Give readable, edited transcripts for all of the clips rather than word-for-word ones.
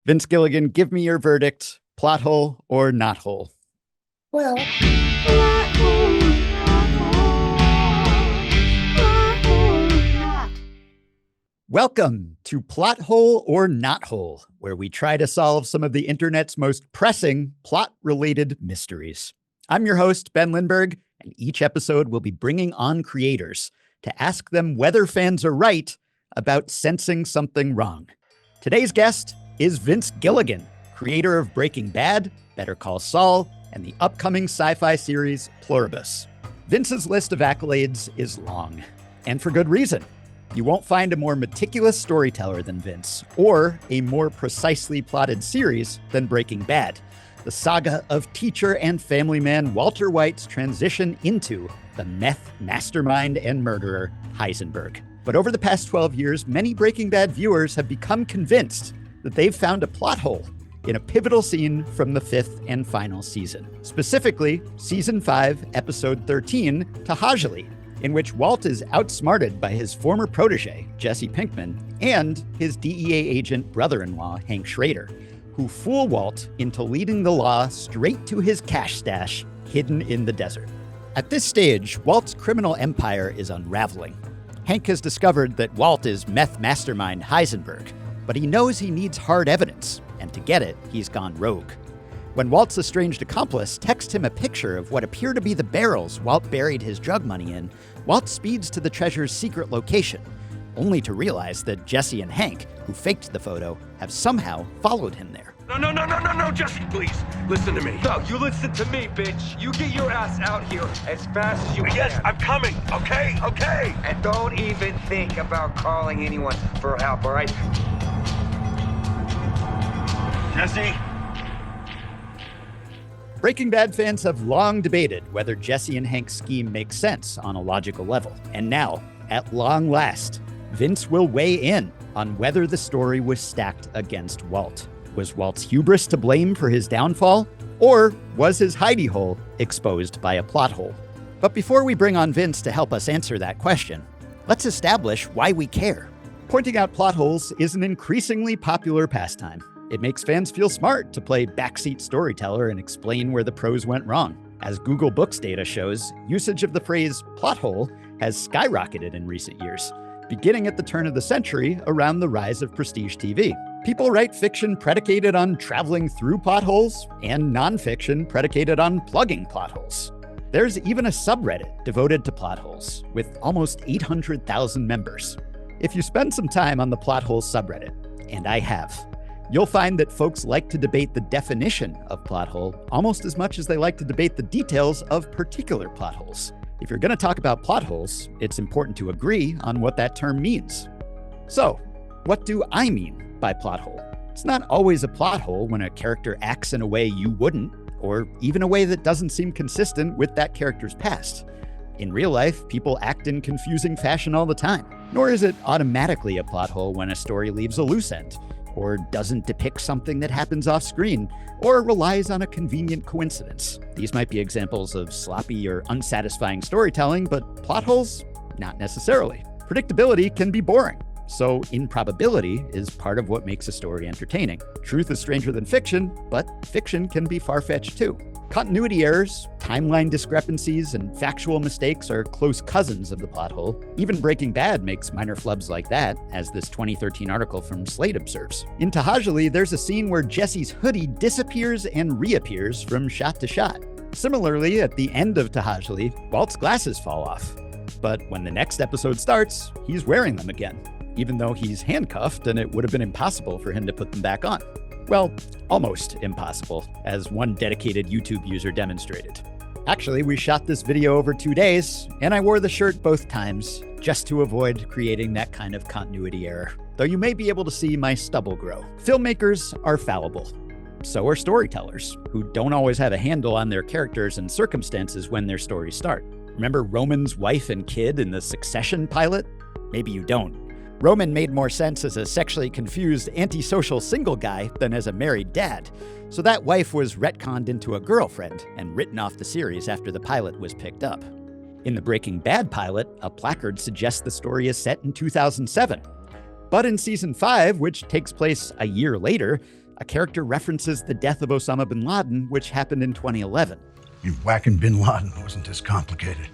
Vince Gilligan, give me your verdict. Plot hole or not hole? Well, Welcome to Plot Hole or Not Hole, where we try to solve some of the internet's most pressing plot-related mysteries. I'm your host, Ben Lindbergh, and each episode will be bringing on creators to ask them whether fans are right about sensing something wrong. Today's guest is Vince Gilligan, creator of Breaking Bad, Better Call Saul, and the upcoming sci-fi series Pluribus. Vince's list of accolades is long, and for good reason. You won't find a more meticulous storyteller than Vince, or a more precisely plotted series than Breaking Bad, the saga of teacher and family man Walter White's transition into the meth mastermind and murderer Heisenberg. But over the past 12 years, many Breaking Bad viewers have become convinced that they've found a plot hole in a pivotal scene from the fifth and final season. Specifically, Season 5, Episode 13, Tahajali, in which Walt is outsmarted by his former protege, Jesse Pinkman, and his DEA agent brother-in-law, Hank Schrader, who fool Walt into leading the law straight to his cash stash hidden in the desert. At this stage, Walt's criminal empire is unraveling. Hank has discovered that Walt is meth mastermind Heisenberg, but he knows he needs hard evidence, and to get it, he's gone rogue. When Walt's estranged accomplice texts him a picture of what appear to be the barrels Walt buried his drug money in, Walt speeds to the treasure's secret location, only to realize that Jesse and Hank, who faked the photo, have somehow followed him there. No, Jesse, please, listen to me. No, you listen to me, bitch. You get your ass out here as fast as you can. Yes, I'm coming, okay? And don't even think about calling anyone for help, all right? Jesse? Breaking Bad fans have long debated whether Jesse and Hank's scheme makes sense on a logical level. And now, at long last, Vince will weigh in on whether the story was stacked against Walt. Was Walt's hubris to blame for his downfall? Or was his hidey hole exposed by a plot hole? But before we bring on Vince to help us answer that question, let's establish why we care. Pointing out plot holes is an increasingly popular pastime. It makes fans feel smart to play backseat storyteller and explain where the pros went wrong. As Google Books data shows, usage of the phrase plot hole has skyrocketed in recent years, beginning at the turn of the century around the rise of prestige TV. People write fiction predicated on traveling through plot holes and nonfiction predicated on plugging plot holes. There's even a subreddit devoted to plot holes with almost 800,000 members. If you spend some time on the plot hole subreddit, and I have, you'll find that folks like to debate the definition of plot hole almost as much as they like to debate the details of particular plot holes. If you're going to talk about plot holes, it's important to agree on what that term means. So, what do I mean by plot hole? It's not always a plot hole when a character acts in a way you wouldn't, or even a way that doesn't seem consistent with that character's past. In real life, people act in confusing fashion all the time. Nor is it automatically a plot hole when a story leaves a loose end, or doesn't depict something that happens off screen, or relies on a convenient coincidence. These might be examples of sloppy or unsatisfying storytelling, but plot holes? Not necessarily. Predictability can be boring, so improbability is part of what makes a story entertaining. Truth is stranger than fiction, but fiction can be far-fetched too. Continuity errors, timeline discrepancies, and factual mistakes are close cousins of the plot hole. Even Breaking Bad makes minor flubs like that, as this 2013 article from Slate observes. In Tahajali, there's a scene where Jesse's hoodie disappears and reappears from shot to shot. Similarly, at the end of Tahajali, Walt's glasses fall off. But when the next episode starts, he's wearing them again, even though he's handcuffed and it would have been impossible for him to put them back on. Well, almost impossible, as one dedicated YouTube user demonstrated. Actually, we shot this video over 2 days, and I wore the shirt both times, just to avoid creating that kind of continuity error. Though you may be able to see my stubble grow. Filmmakers are fallible. So are storytellers, who don't always have a handle on their characters and circumstances when their stories start. Remember Roman's wife and kid in the Succession pilot? Maybe you don't. Roman made more sense as a sexually confused, antisocial single guy than as a married dad, so that wife was retconned into a girlfriend and written off the series after the pilot was picked up. In the Breaking Bad pilot, a placard suggests the story is set in 2007. But in Season 5, which takes place a year later, A character references the death of Osama bin Laden, which happened in 2011. Whacking bin Laden wasn't as complicated.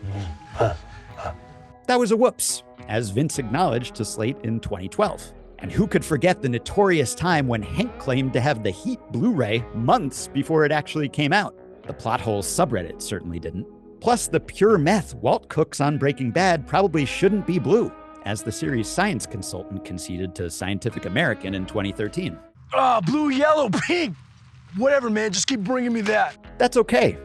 That was a whoops, as Vince acknowledged to Slate in 2012. And who could forget the notorious time when Hank claimed to have the Heat Blu-ray months before it actually came out? The Plot Holes subreddit certainly didn't. Plus, the pure meth Walt cooks on Breaking Bad probably shouldn't be blue, as the series' science consultant conceded to Scientific American in 2013. Blue, yellow, pink. Whatever, man, just keep bringing me that. That's okay.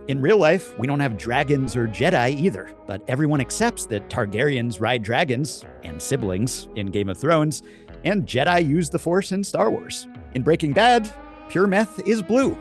In real life, we don't have dragons or Jedi either, but everyone accepts that Targaryens ride dragons, and siblings in Game of Thrones, and Jedi use the Force in Star Wars. In Breaking Bad, pure meth is blue.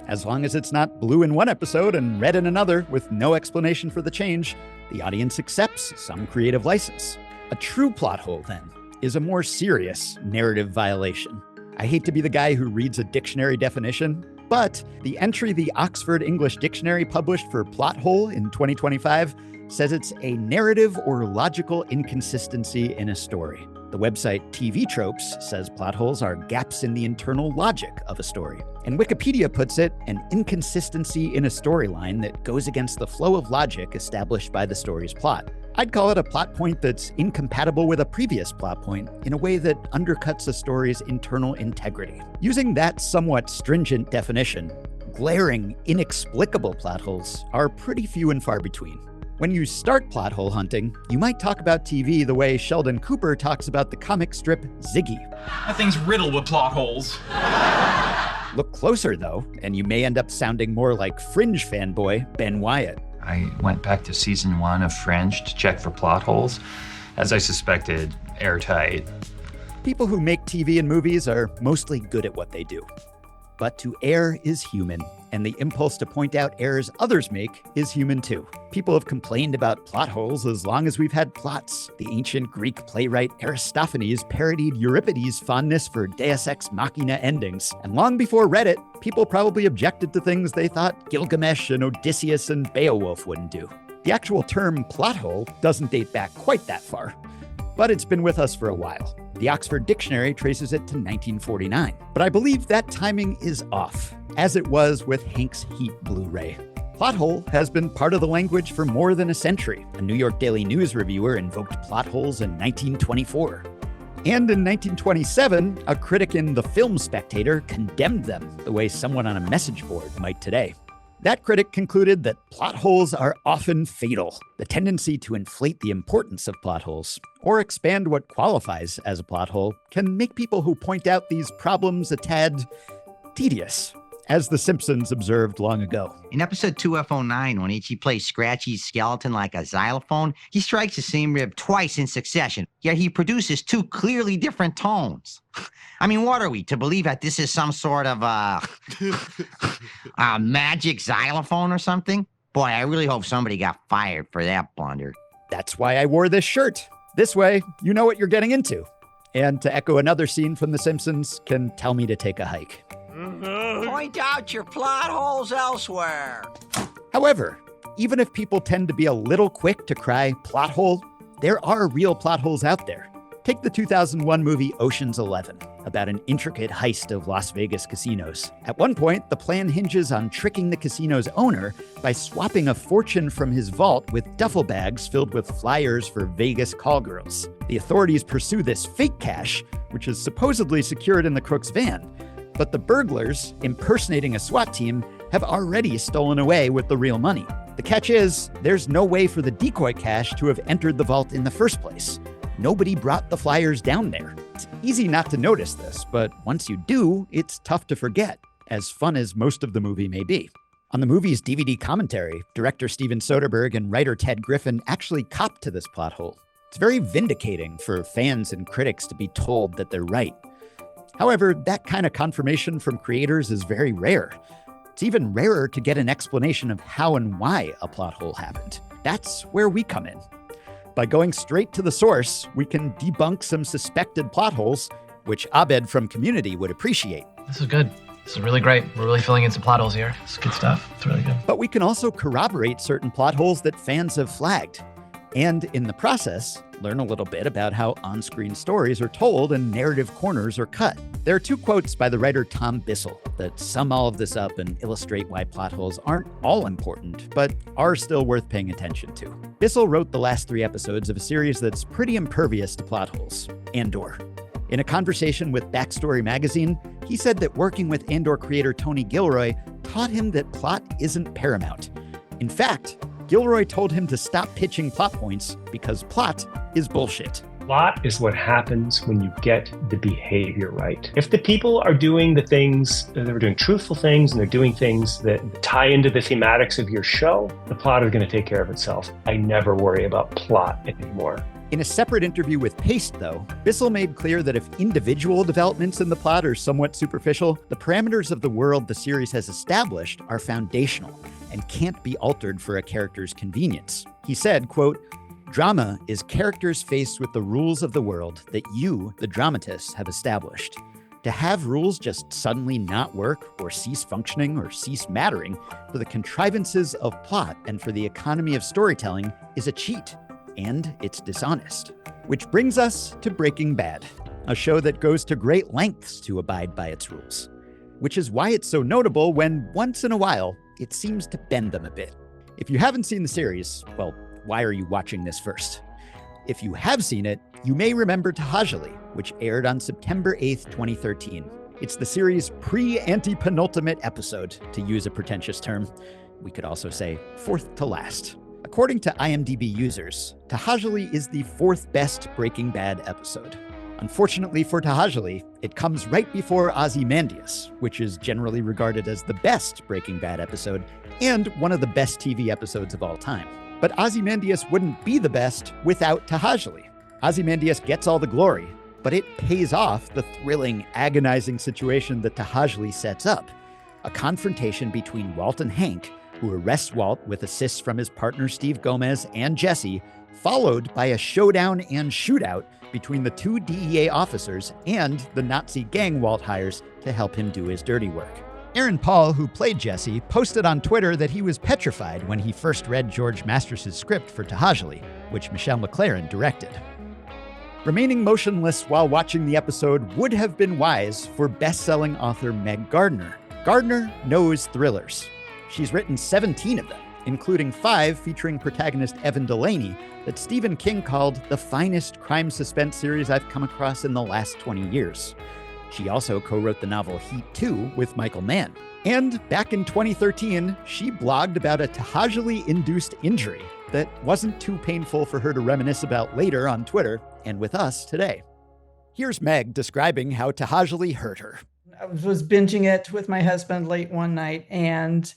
As long as it's not blue in one episode and red in another with no explanation for the change, the audience accepts some creative license. A true plot hole, then, is a more serious narrative violation. I hate to be the guy who reads a dictionary definition, but the entry the Oxford English Dictionary published for plot hole in 2025 says it's a narrative or logical inconsistency in a story. The website TV Tropes says plot holes are gaps in the internal logic of a story. And Wikipedia puts it an inconsistency in a storyline that goes against the flow of logic established by the story's plot. I'd call it a plot point that's incompatible with a previous plot point in a way that undercuts a story's internal integrity. Using that somewhat stringent definition, glaring, inexplicable plot holes are pretty few and far between. When you start plot hole hunting, you might talk about TV the way Sheldon Cooper talks about the comic strip Ziggy. That thing's riddled with plot holes. Look closer, though, and you may end up sounding more like Fringe fanboy Ben Wyatt. I went back to season 1 of Fringe to check for plot holes. As I suspected, airtight. People who make TV and movies are mostly good at what they do. But to err is human, and the impulse to point out errors others make is human too. People have complained about plot holes as long as we've had plots. The ancient Greek playwright Aristophanes parodied Euripides' fondness for Deus Ex Machina endings. And long before Reddit, people probably objected to things they thought Gilgamesh and Odysseus and Beowulf wouldn't do. The actual term plot hole doesn't date back quite that far, but it's been with us for a while. The Oxford Dictionary traces it to 1949. But I believe that timing is off, as it was with Hank's Heat Blu-ray. Plot hole has been part of the language for more than a century. A New York Daily News reviewer invoked plot holes in 1924. And in 1927, a critic in The Film Spectator condemned them the way someone on a message board might today. That critic concluded that plot holes are often fatal. The tendency to inflate the importance of plot holes, or expand what qualifies as a plot hole, can make people who point out these problems a tad tedious, as The Simpsons observed long ago. In episode 2F09, when Ichi plays Scratchy's skeleton like a xylophone, he strikes the same rib twice in succession, yet he produces two clearly different tones. I mean, what are we, to believe that this is some sort of a magic xylophone or something? Boy, I really hope somebody got fired for that blunder. That's why I wore this shirt. This way, you know what you're getting into. And to echo another scene from The Simpsons, can tell me to take a hike. Point out your plot holes elsewhere. However, even if people tend to be a little quick to cry plot hole, there are real plot holes out there. Take the 2001 movie Ocean's 11, about an intricate heist of Las Vegas casinos. At one point, the plan hinges on tricking the casino's owner by swapping a fortune from his vault with duffel bags filled with flyers for Vegas call girls. The authorities pursue this fake cash, which is supposedly secured in the crook's van. But the burglars, impersonating a SWAT team, have already stolen away with the real money. The catch is, there's no way for the decoy cash to have entered the vault in the first place. Nobody brought the flyers down there. It's easy not to notice this, but once you do, it's tough to forget, as fun as most of the movie may be. On the movie's DVD commentary, director Steven Soderbergh and writer Ted Griffin actually copped to this plot hole. It's very vindicating for fans and critics to be told that they're right. However, that kind of confirmation from creators is very rare. It's even rarer to get an explanation of how and why a plot hole happened. That's where we come in. By going straight to the source, we can debunk some suspected plot holes, which Abed from Community would appreciate. This is good. This is really great. We're really filling in some plot holes here. It's good stuff. It's really good. But we can also corroborate certain plot holes that fans have flagged. And in the process, learn a little bit about how on-screen stories are told and narrative corners are cut. There are 2 quotes by the writer Tom Bissell that sum all of this up and illustrate why plot holes aren't all important, but are still worth paying attention to. Bissell wrote the last 3 episodes of a series that's pretty impervious to plot holes, Andor. In a conversation with Backstory magazine, he said that working with Andor creator Tony Gilroy taught him that plot isn't paramount. In fact, Gilroy told him to stop pitching plot points because plot is bullshit. Plot is what happens when you get the behavior right. If the people are doing the things, they're doing truthful things, and they're doing things that tie into the thematics of your show, the plot is going to take care of itself. I never worry about plot anymore. In a separate interview with Paste, though, Bissell made clear that if individual developments in the plot are somewhat superficial, the parameters of the world the series has established are foundational and can't be altered for a character's convenience. He said, quote, "Drama is characters faced with the rules of the world that you, the dramatists, have established. To have rules just suddenly not work or cease functioning or cease mattering for the contrivances of plot and for the economy of storytelling is a cheat. And it's dishonest." Which brings us to Breaking Bad, a show that goes to great lengths to abide by its rules, which is why it's so notable when, once in a while, it seems to bend them a bit. If you haven't seen the series, well, why are you watching this first? If you have seen it, you may remember Tahajali, which aired on September 8th, 2013. It's the series' pre-anti-penultimate episode, to use a pretentious term. We could also say fourth to last. According to IMDb users, Tahajali is the 4th best Breaking Bad episode. Unfortunately for Tahajali, it comes right before Ozymandias, which is generally regarded as the best Breaking Bad episode and one of the best TV episodes of all time. But Ozymandias wouldn't be the best without Tahajali. Ozymandias gets all the glory, but it pays off the thrilling, agonizing situation that Tahajali sets up. A confrontation between Walt and Hank, who arrests Walt with assists from his partner Steve Gomez and Jesse, followed by a showdown and shootout between the 2 DEA officers and the Nazi gang Walt hires to help him do his dirty work. Aaron Paul, who played Jesse, posted on Twitter that he was petrified when he first read George Masters' script for Tahajali, which Michelle MacLaren directed. Remaining motionless while watching the episode would have been wise for best-selling author Meg Gardner. Gardner knows thrillers. She's written 17 of them, including 5 featuring protagonist Evan Delaney that Stephen King called the finest crime suspense series I've come across in the last 20 years. She also co-wrote the novel Heat 2 with Michael Mann. And back in 2013, she blogged about a Tahajali-induced injury that wasn't too painful for her to reminisce about later on Twitter and with us today. Here's Meg describing how Tahajali hurt her. I was binging it with my husband late one night, and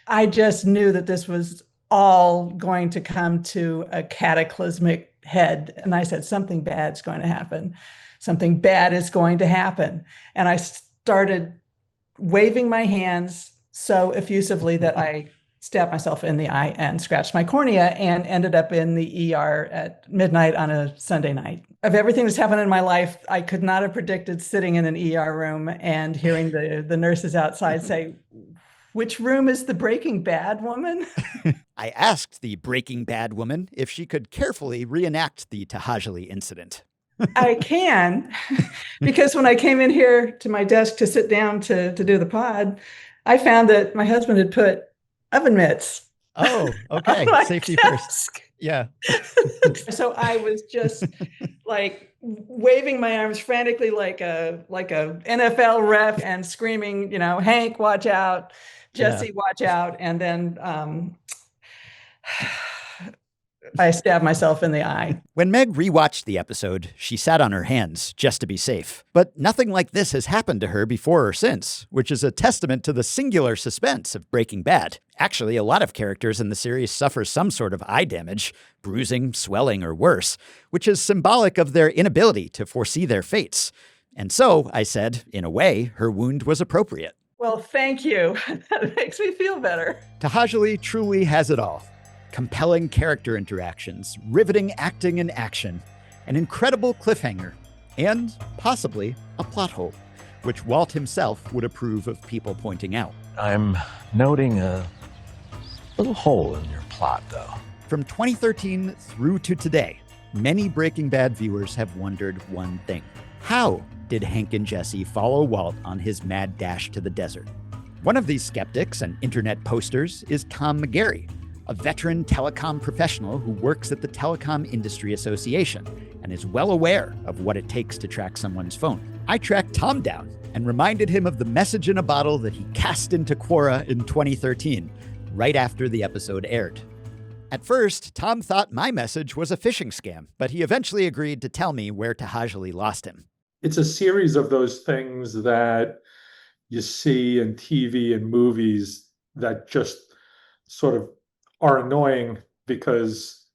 I just knew that this was all going to come to a cataclysmic head. And I said, something bad's going to happen. Something bad is going to happen. And I started waving my hands so effusively that I stabbed myself in the eye and scratched my cornea and ended up in the ER at midnight on a Sunday night. Of everything that's happened in my life, I could not have predicted sitting in an ER room and hearing the nurses outside say, "Which room is the Breaking Bad woman?" I asked the Breaking Bad woman if she could carefully reenact the Tahajali incident. I can, because when I came in here to my desk to sit down to do the pod, I found that my husband had put oven mitts. Oh, okay. Safety first. Yeah. So I was just like waving my arms frantically like a NFL ref and screaming, "Hank, watch out. Jesse, watch out." And then I stabbed myself in the eye. When Meg rewatched the episode, she sat on her hands just to be safe. But nothing like this has happened to her before or since, which is a testament to the singular suspense of Breaking Bad. Actually, a lot of characters in the series suffer some sort of eye damage, bruising, swelling, or worse, which is symbolic of their inability to foresee their fates. And so, I said, in a way, her wound was appropriate. Well, thank you. That makes me feel better. Tahajali truly has it all. Compelling character interactions, riveting acting and action, an incredible cliffhanger, and possibly a plot hole, which Walt himself would approve of people pointing out. I'm noting a little hole in your plot, though. From 2013 through to today, many Breaking Bad viewers have wondered one thing. How did Hank and Jesse follow Walt on his mad dash to the desert? One of these skeptics and internet posters is Tom McGarry, a veteran telecom professional who works at the Telecom Industry Association and is well aware of what it takes to track someone's phone. I tracked Tom down and reminded him of the message in a bottle that he cast into Quora in 2013, right after the episode aired. At first, Tom thought my message was a phishing scam, but he eventually agreed to tell me where Tahajali lost him. It's a series of those things that you see in TV and movies that just sort of are annoying because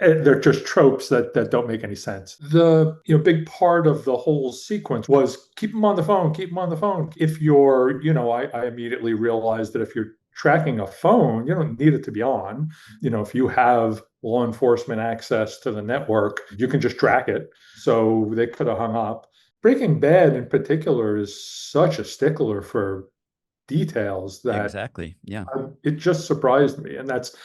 they're just tropes that don't make any sense. The big part of the whole sequence was keep them on the phone, keep them on the phone. If you're, I immediately realized that if you're tracking a phone, you don't need it to be on. If you have law enforcement access to the network, you can just track it. So they could have hung up. Breaking Bad in particular is such a stickler for details that exactly, yeah, it just surprised me, and that's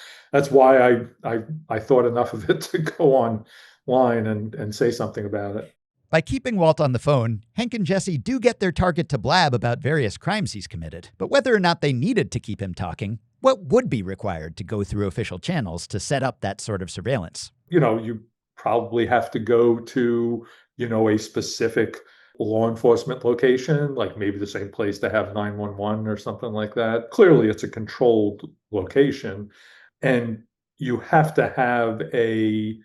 why I thought enough of it to go online and say something about it. By keeping Walt on the phone, Hank and Jesse do get their target to blab about various crimes he's committed. But whether or not they needed to keep him talking, what would be required to go through official channels to set up that sort of surveillance? You probably have to go to a specific law enforcement location, like maybe the same place to have 911 or something like that. Clearly, it's a controlled location, and you have to have a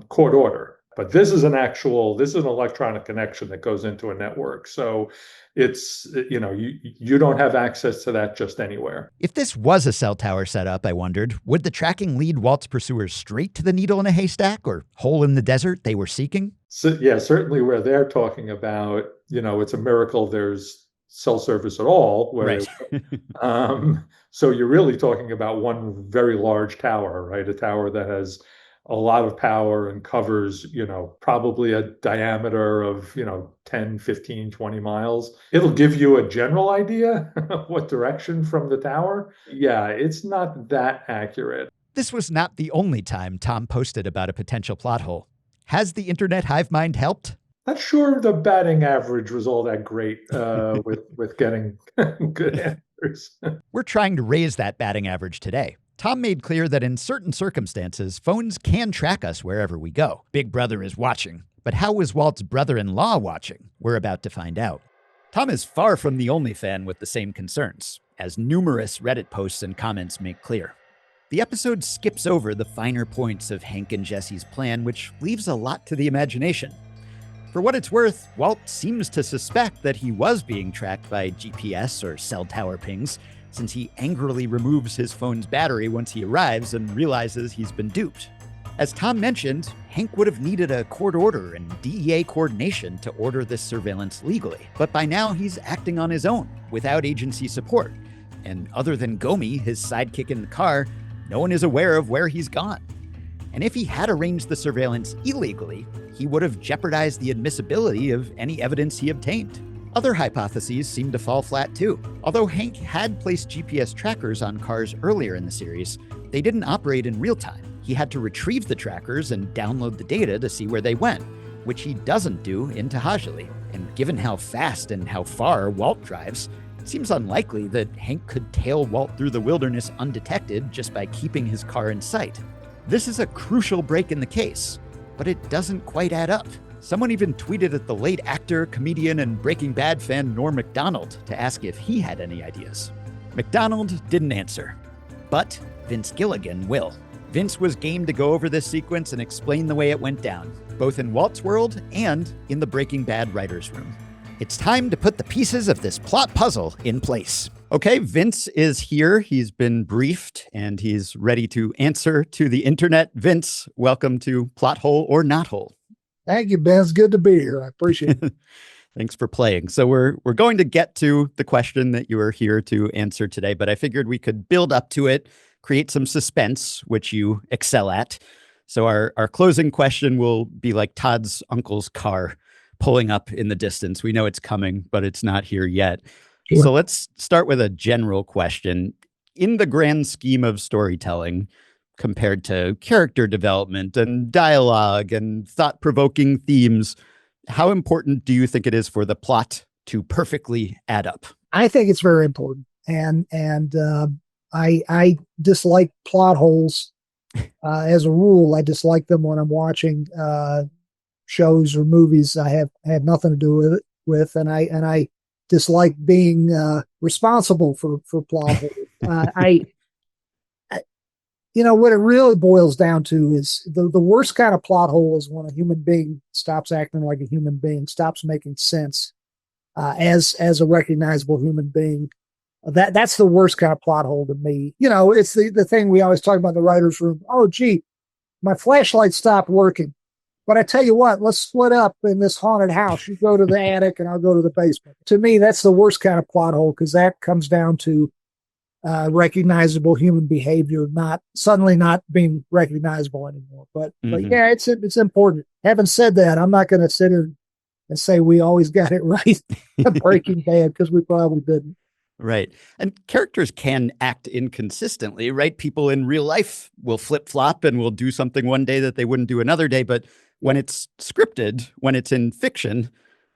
court order. But this is an electronic connection that goes into a network. So it's, you don't have access to that just anywhere. If this was a cell tower setup, I wondered, would the tracking lead Walt's pursuers straight to the needle in a haystack or hole in the desert they were seeking? So, yeah, certainly where they're talking about, it's a miracle there's cell service at all. Right. So you're really talking about one very large tower, right? A tower that has a lot of power and covers, probably a diameter of, 10, 15, 20 miles. It'll give you a general idea of what direction from the tower. Yeah, it's not that accurate. This was not the only time Tom posted about a potential plot hole. Has the internet hive mind helped? Not sure the batting average was all that great with getting good answers. We're trying to raise that batting average today. Tom made clear that in certain circumstances, phones can track us wherever we go. Big Brother is watching. But how was Walt's brother-in-law watching? We're about to find out. Tom is far from the only fan with the same concerns, as numerous Reddit posts and comments make clear. The episode skips over the finer points of Hank and Jesse's plan, which leaves a lot to the imagination. For what it's worth, Walt seems to suspect that he was being tracked by GPS or cell tower pings, since he angrily removes his phone's battery once he arrives and realizes he's been duped. As Tom mentioned, Hank would have needed a court order and DEA coordination to order this surveillance legally. But by now, he's acting on his own, without agency support. And other than Gomi, his sidekick in the car, no one is aware of where he's gone. And if he had arranged the surveillance illegally, he would have jeopardized the admissibility of any evidence he obtained. Other hypotheses seem to fall flat too. Although Hank had placed GPS trackers on cars earlier in the series, they didn't operate in real time. He had to retrieve the trackers and download the data to see where they went, which he doesn't do in Tahajali. And given how fast and how far Walt drives, it seems unlikely that Hank could tail Walt through the wilderness undetected just by keeping his car in sight. This is a crucial break in the case, but it doesn't quite add up. Someone even tweeted at the late actor, comedian, and Breaking Bad fan Norm Macdonald to ask if he had any ideas. Macdonald didn't answer, but Vince Gilligan will. Vince was game to go over this sequence and explain the way it went down, both in Walt's world and in the Breaking Bad writer's room. It's time to put the pieces of this plot puzzle in place. Okay, Vince is here. He's been briefed and he's ready to answer to the internet. Vince, welcome to Plot Hole or Not Hole. Thank you, Ben. It's good to be here. I appreciate it. Thanks for playing. So we're going to get to the question that you are here to answer today, but I figured we could build up to it, create some suspense, which you excel at. So our closing question will be like Todd's uncle's car pulling up in the distance. We know it's coming, but it's not here yet. Sure. So let's start with a general question. In the grand scheme of storytelling, compared to character development and dialogue and thought-provoking themes. How important do you think it is for the plot to perfectly add up? I think it's very important. And I dislike plot holes. As a rule, I dislike them when I'm watching shows or movies I have had nothing to do with, and I dislike being responsible for plot holes. What it really boils down to is the worst kind of plot hole is when a human being stops acting like a human being, stops making sense as a recognizable human being. That's the worst kind of plot hole to me. It's the thing we always talk about in the writer's room. Oh, gee, my flashlight stopped working. But I tell you what, let's split up in this haunted house. You go to the attic and I'll go to the basement. To me, that's the worst kind of plot hole because that comes down to recognizable human behavior, not being recognizable anymore. But yeah, it's important. Having said that, I'm not going to sit here and say we always got it right at Breaking Bad because we probably didn't. Right. And characters can act inconsistently, right? People in real life will flip-flop and will do something one day that they wouldn't do another day. But when it's scripted, when it's in fiction,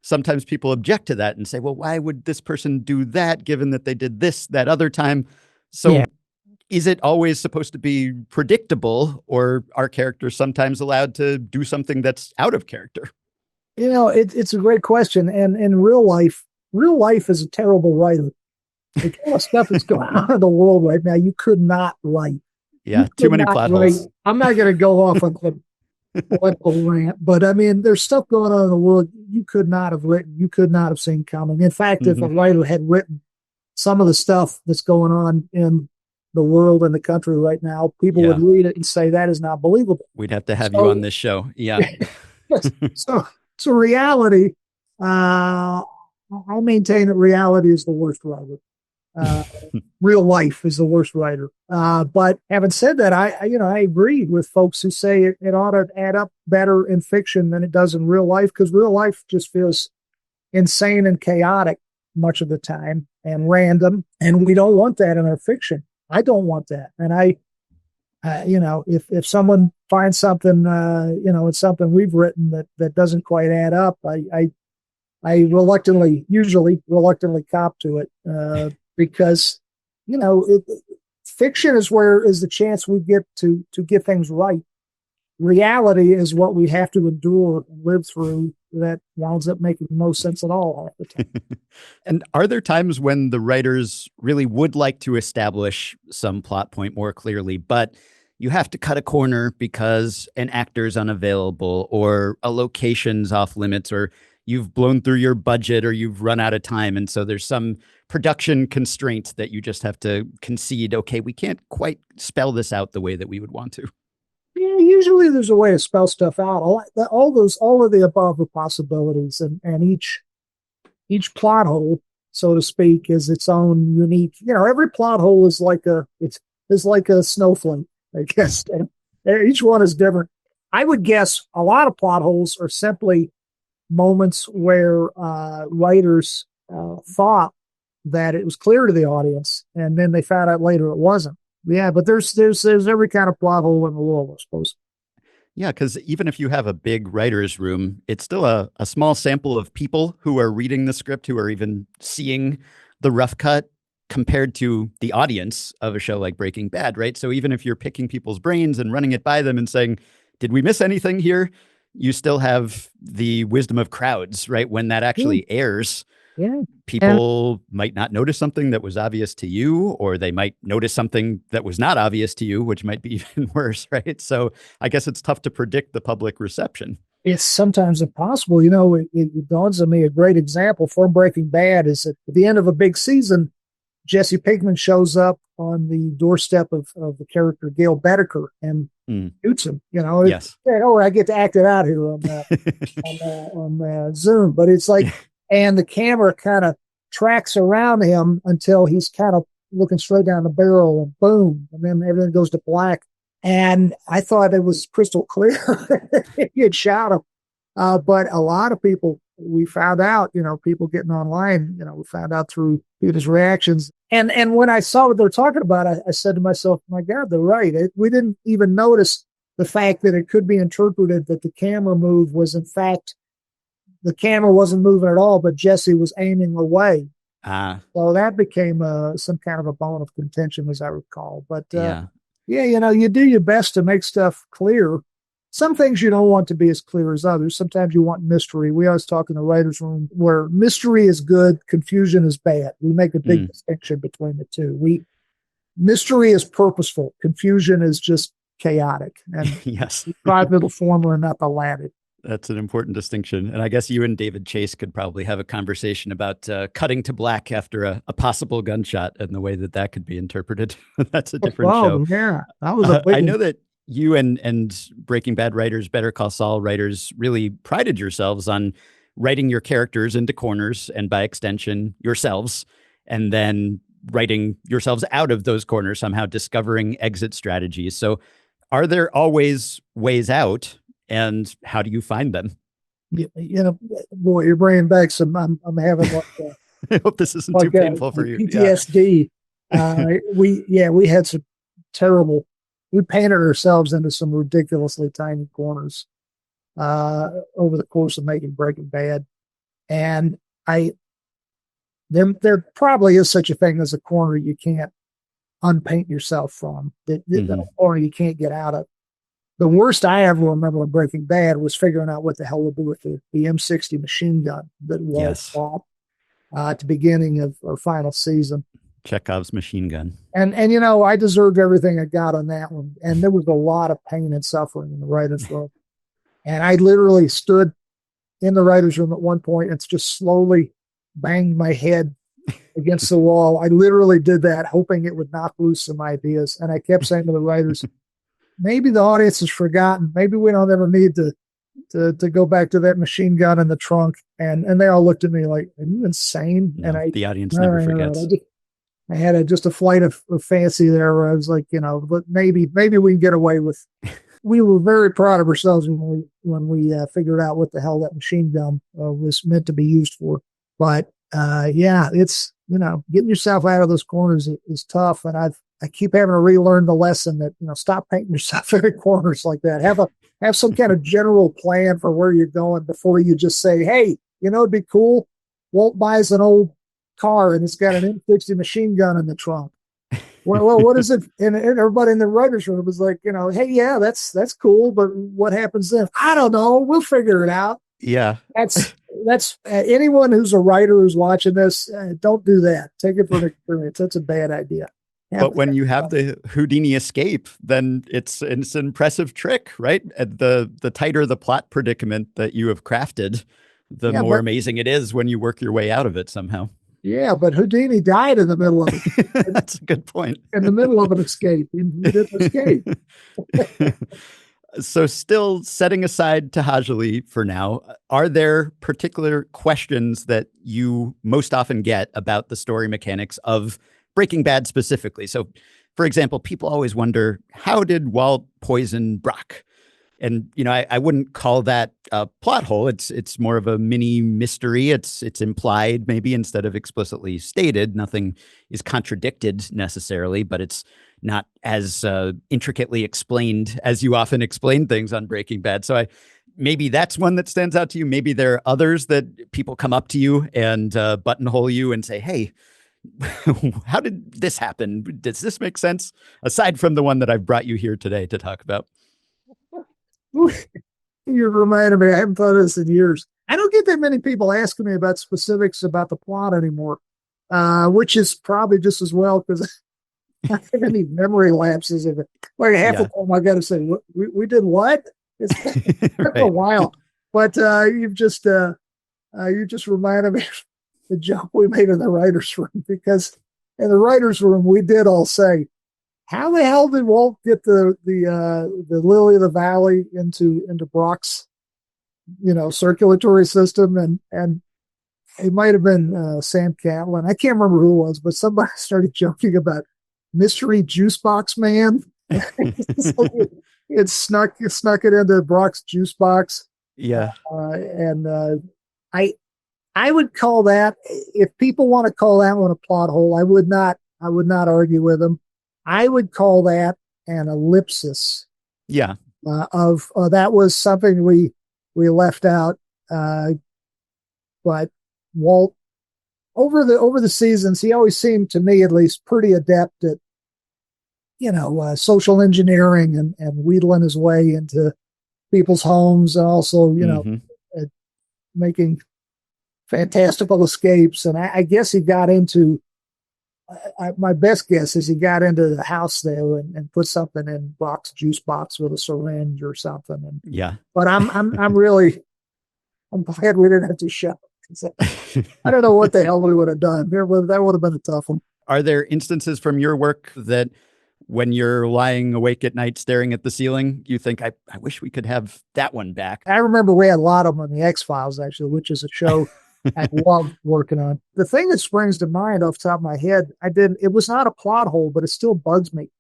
sometimes people object to that and say, well, why would this person do that given that they did this that other time? So is it always supposed to be predictable, or are characters sometimes allowed to do something that's out of character? It's a great question. And in real life is a terrible writer. The kind of stuff that's going on in the world right now, you could not write. Yeah, too many plot holes. I'm not going to go off on a political rant, but I mean, there's stuff going on in the world you could not have written, you could not have seen coming. In fact, if a writer had written some of the stuff that's going on in the world and the country right now, people would read it and say that is not believable. We'd have to have you on this show. Yeah. So reality, I maintain that reality is the worst writer. Real life is the worst writer. But having said that, I agree with folks who say it ought to add up better in fiction than it does in real life, because real life just feels insane and chaotic much of the time and random. And we don't want that in our fiction. I don't want that. And if someone finds something, it's something we've written that doesn't quite add up, I usually reluctantly cop to it. Because, fiction is the chance we get to get things right. Reality is what we have to endure and live through that winds up making no sense at all half the time. And are there times when the writers really would like to establish some plot point more clearly, but you have to cut a corner because an actor's unavailable or a location's off limits, or you've blown through your budget, or you've run out of time, and so there's some production constraint that you just have to concede, okay, we can't quite spell this out the way that we would want to? Yeah, usually there's a way to spell stuff out. All of the above are possibilities, and each plot hole, so to speak, is its own unique. Every plot hole is like a snowflake, I guess. And each one is different. I would guess a lot of plot holes are simply moments where writers thought that it was clear to the audience, and then they found out later it wasn't. Yeah, but there's every kind of plot hole in the world, I suppose. Yeah, because even if you have a big writer's room, it's still a small sample of people who are reading the script, who are even seeing the rough cut, compared to the audience of a show like Breaking Bad, right? So even if you're picking people's brains and running it by them and saying, did we miss anything here? You still have the wisdom of crowds, right? When that actually airs, people might not notice something that was obvious to you, or they might notice something that was not obvious to you, which might be even worse, right? So I guess it's tough to predict the public reception. It's sometimes impossible. It dawns on me, a great example for Breaking Bad is at the end of a big season, Jesse Pinkman shows up on the doorstep of the character Gail Bedecker and shoots him. Yes. I get to act it out here on Zoom, but it's like, and the camera kind of tracks around him until he's kind of looking straight down the barrel, and boom, and then everything goes to black. And I thought it was crystal clear he had shot him, but a lot of people we found out, people getting online, we found out through people's reactions. And when I saw what they're talking about, I said to myself, my God, they're right. We didn't even notice the fact that it could be interpreted that the camera move was, in fact, the camera wasn't moving at all, but Jesse was aiming away. So that became some kind of a bone of contention, as I recall. But you do your best to make stuff clear. Some things you don't want to be as clear as others. Sometimes you want mystery. We always talk in the writer's room where mystery is good, confusion is bad. We make a big distinction between the two. Mystery is purposeful. Confusion is just chaotic. And yes, five little formula and not the Latin. That's an important distinction. And I guess you and David Chase could probably have a conversation about cutting to black after a possible gunshot and the way that could be interpreted. That's a different show. Yeah, that was a big I know that you and Breaking Bad writers, Better Call Saul writers, really prided yourselves on writing your characters into corners and by extension yourselves, and then writing yourselves out of those corners, somehow discovering exit strategies. So are there always ways out? And how do you find them? Boy, you're bringing back some. I'm having I hope this isn't too painful for you. PTSD. We had some terrible. We painted ourselves into some ridiculously tiny corners over the course of making Breaking Bad, and there probably is such a thing as a corner you can't unpaint yourself from. The corner you can't get out of. The worst I ever remember in Breaking Bad was figuring out what the hell to do with the M60 machine gun that Walt bought at the beginning of our final season. Chekhov's machine gun. And I deserved everything I got on that one. And there was a lot of pain and suffering in the writer's room. And I literally stood in the writer's room at one point and just slowly banged my head against the wall. I literally did that, hoping it would knock loose some ideas. And I kept saying to the writers, maybe the audience has forgotten. Maybe we don't ever need to go back to that machine gun in the trunk. And they all looked at me like, are you insane? No, and the audience never forgets. I had just a flight of fancy there where I was like, but maybe we can get away with. We were very proud of ourselves when we figured out what the hell that machine gun was meant to be used for. But it's getting yourself out of those corners is tough, and I keep having to relearn the lesson that, stop painting yourself in corners like that. Have some kind of general plan for where you're going before you just say, hey, it'd be cool. Walt buys an old car and it's got an M60 machine gun in the trunk. Well, what is it? And everybody in the writer's room was like, hey, yeah, that's cool. But what happens then? I don't know. We'll figure it out. Yeah. That's anyone who's a writer who's watching this, don't do that. Take it from experience. That's a bad idea. But when you have the Houdini escape, then it's an impressive trick, right? The tighter the plot predicament that you have crafted, the more amazing it is when you work your way out of it somehow. Yeah, but Houdini died in the middle of it. That's a good point. In the middle of an escape. He didn't escape. So still setting aside Tahajali for now, are there particular questions that you most often get about the story mechanics of Breaking Bad specifically? So, for example, people always wonder, how did Walt poison Brock? And, I wouldn't call that a plot hole. It's more of a mini mystery. It's implied maybe instead of explicitly stated. Nothing is contradicted necessarily, but it's not as intricately explained as you often explain things on Breaking Bad. So maybe that's one that stands out to you. Maybe there are others that people come up to you and buttonhole you and say, hey, how did this happen? Does this make sense? Aside from the one that I've brought you here today to talk about. You reminded me, I haven't thought of this in years. I don't get that many people asking me about specifics about the plot anymore, which is probably just as well because I have any memory lapses of it. Like half the time I got to say, we did what? It's been a while. But you just reminded me of the joke we made in the writer's room, because in the writer's room, we did all say, how the hell did Walt get the Lily of the Valley into Brock's, circulatory system? And it might have been Sam Catlin. I can't remember who it was, but somebody started joking about mystery juice box man. It snuck it into Brock's juice box. Yeah. And I would call that, if people want to call that one a plot hole, I would not argue with them. I would call that an ellipsis. Yeah. Of that was something we left out. But Walt, over the seasons, he always seemed, to me at least, pretty adept at, social engineering and wheedling his way into people's homes, and also, making fantastical escapes. And I guess he got into, my best guess is he got into the house there and put something in juice box with a syringe or something. And, yeah. But I'm glad we didn't have to show. I don't know what the hell we would have done. That would have been a tough one. Are there instances from your work that when you're lying awake at night staring at the ceiling, you think, I wish we could have that one back? I remember we had a lot of them on the X-Files, actually, which is a show I loved working on. The thing that springs to mind off the top of my head, it was not a plot hole, but it still bugs me.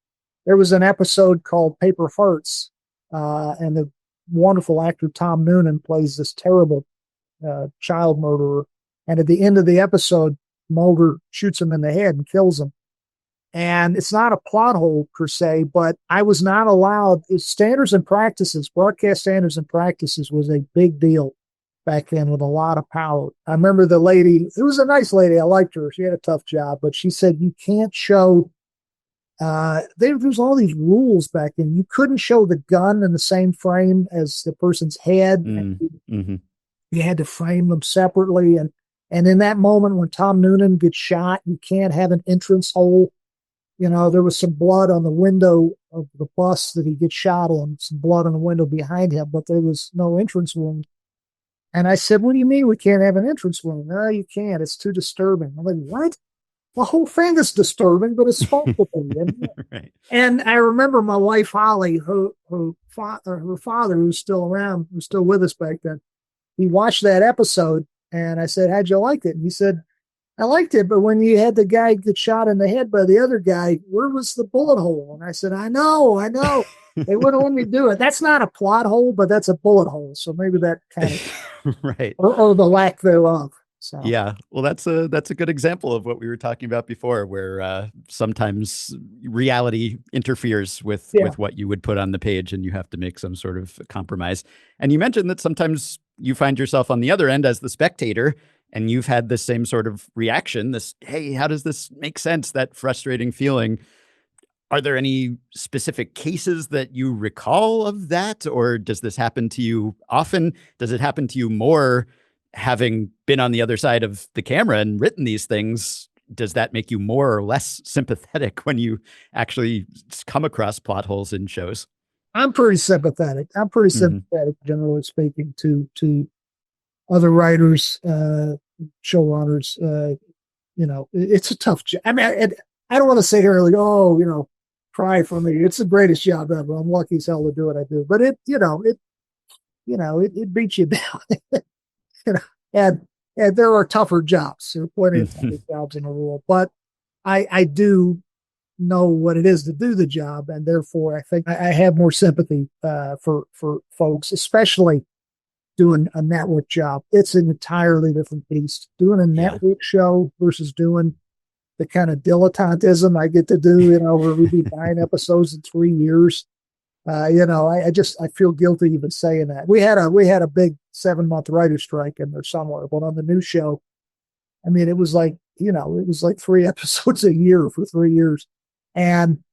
There was an episode called Paper Hearts, and the wonderful actor Tom Noonan plays this terrible child murderer. And at the end of the episode, Mulder shoots him in the head and kills him. And it's not a plot hole per se, but I was not allowed. Standards and practices, broadcast standards and practices was a big deal back then, with a lot of power. I remember the lady, it was a nice lady. I liked her. She had a tough job, but she said, you can't show, there was all these rules back then. You couldn't show the gun in the same frame as the person's head. Mm-hmm. You had to frame them separately. And in that moment when Tom Noonan gets shot, you can't have an entrance hole. There was some blood on the window of the bus that he gets shot on, some blood on the window behind him, but there was no entrance wound. And I said, what do you mean we can't have an entrance wound? No, you can't. It's too disturbing. I'm like, what? The whole thing is disturbing, but it's supposed to be. Right. And I remember my wife, Holly, her father, who's still around, who's still with us back then, he watched that episode, and I said, how'd you like it? And he said, I liked it, but when you had the guy get shot in the head by the other guy, where was the bullet hole? And I said, I know. They wouldn't let me do it. That's not a plot hole, but that's a bullet hole. So maybe that kind of, right. Or the lack thereof. So. Yeah. Well, that's a good example of what we were talking about before, where sometimes reality interferes with what you would put on the page, and you have to make some sort of compromise. And you mentioned that sometimes you find yourself on the other end as the spectator, and you've had the same sort of reaction, hey, how does this make sense? That frustrating feeling. Are there any specific cases that you recall of that? Or does this happen to you often? Does it happen to you more having been on the other side of the camera and written these things? Does that make you more or less sympathetic when you actually come across plot holes in shows? I'm pretty sympathetic. Generally speaking, to other writers, showrunners. It's a tough job. I mean, I don't want to sit here and like, cry for me. It's the greatest job ever. I'm lucky as hell to do what I do. But it beats you down. And there are tougher jobs. There are plenty of tougher jobs in the world. But I do know what it is to do the job, and therefore I think I have more sympathy for folks, especially doing a network job. It's an entirely different beast. Doing a network show versus doing the kind of dilettantism I get to do, where we do 9 episodes in 3 years. I feel guilty even saying that. We had a big 7-month writer's strike in there somewhere, but on the new show, I mean, it was like 3 episodes a year for 3 years. And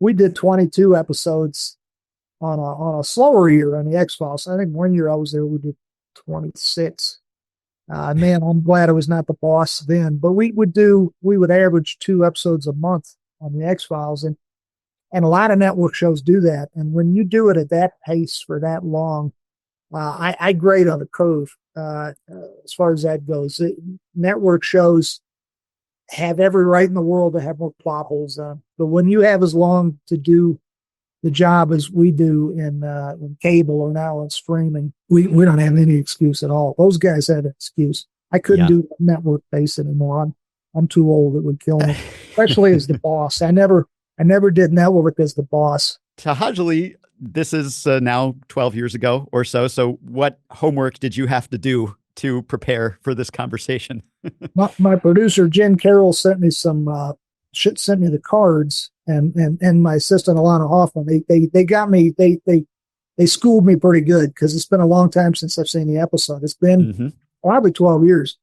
we did 22 episodes on a slower year on the X-Files. I think one year I was there, we did 26. Man, I'm glad I was not the boss then. But we would average 2 episodes a month on the X-Files, and a lot of network shows do that. And when you do it at that pace for that long, I grade on the curve as far as that goes. Network shows have every right in the world to have more plot holes on, but when you have as long to do the job as we do in cable or now in streaming, we don't have any excuse at all. Those guys had an excuse. I couldn't do network base anymore. I'm too old. It would kill me, especially as the boss. I never did network as the boss. Tahajali, this is now 12 years ago or so. So what homework did you have to do to prepare for this conversation. My producer Jen Carroll sent me sent me the cards, and my assistant Alana Hoffman. They got me. They schooled me pretty good because it's been a long time since I've seen the episode. It's been probably 12 years.